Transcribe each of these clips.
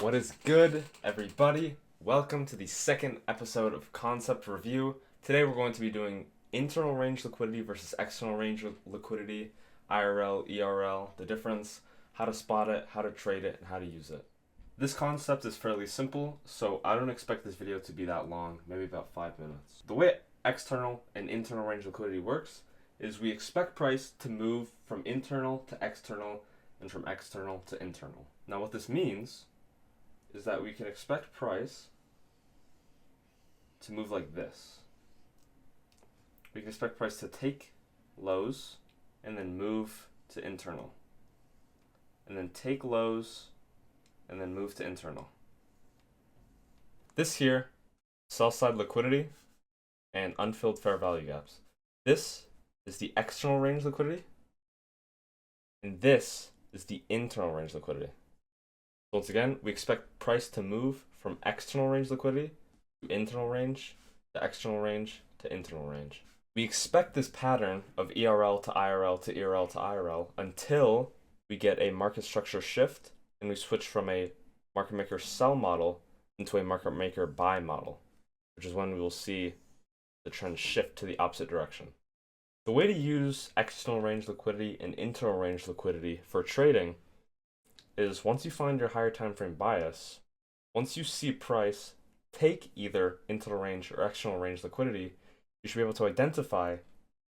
What is good, everybody? Welcome to the second episode of Concept Review. Today we're going to be doing internal range liquidity versus external range liquidity, IRL, ERL, the difference, how to spot it, how to trade it, and how to use it. This concept is fairly simple, so I don't expect this video to be that long, maybe about 5 minutes. The way external and internal range liquidity works is we expect price to move from internal to external and from external to internal. Now what this means is that we can expect price to move like this. We can expect price to take lows and then move to internal. And then take lows and then move to internal. This here, sell side liquidity and unfilled fair value gaps. This is the external range liquidity, and this is the internal range liquidity. Once again, we expect price to move from external range liquidity to internal range, to external range, to internal range. We expect this pattern of ERL to IRL to ERL to IRL until we get a market structure shift and we switch from a market maker sell model into a market maker buy model, which is when we will see the trend shift to the opposite direction. The way to use external range liquidity and internal range liquidity for trading is once you find your higher time frame bias, once you see price take either internal range or external range liquidity, you should be able to identify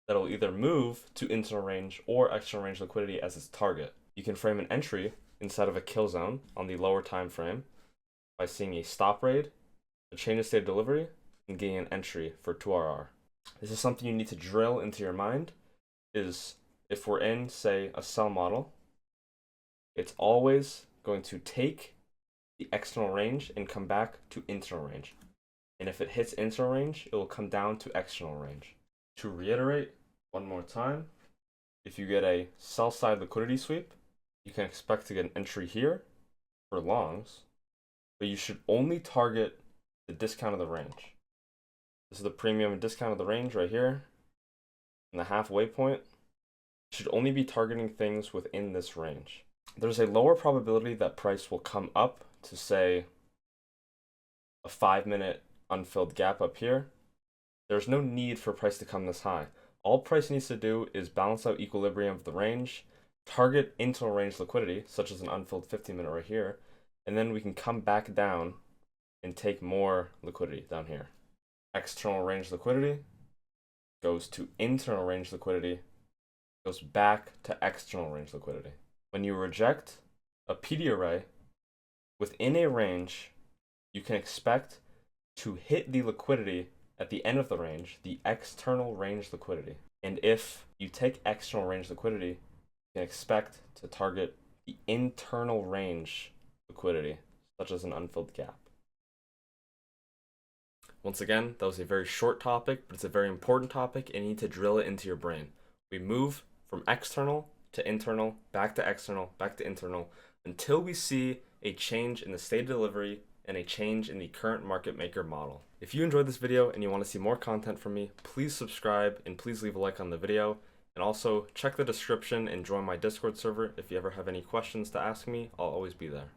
that it'll either move to internal range or external range liquidity as its target. You can frame an entry inside of a kill zone on the lower time frame by seeing a stop raid, a change of state of delivery, and getting an entry for 2RR. This is something you need to drill into your mind, is if we're in, say, a sell model, it's always going to take the external range and come back to internal range. And if it hits internal range, it will come down to external range. To reiterate one more time, if you get a sell side liquidity sweep, you can expect to get an entry here for longs, but you should only target the discount of the range. This is the premium and discount of the range right here, and the halfway point. You should only be targeting things within this range. There's a lower probability that price will come up to, say, a 5-minute unfilled gap up here. There's no need for price to come this high. All price needs to do is balance out equilibrium of the range, target internal range liquidity, such as an unfilled 15-minute right here, and then we can come back down and take more liquidity down here. External range liquidity goes to internal range liquidity, goes back to external range liquidity. When you reject a PD array within a range, you can expect to hit the liquidity at the end of the range, the external range liquidity. And if you take external range liquidity, you can expect to target the internal range liquidity, such as an unfilled gap. Once again, that was a very short topic, but it's a very important topic and you need to drill it into your brain. We move from external to internal, back to external, back to internal, until we see a change in the state of delivery and a change in the current market maker model. If you enjoyed this video and you want to see more content from me, please subscribe and please leave a like on the video. And also check the description and join my Discord server. If you ever have any questions to ask me, I'll always be there.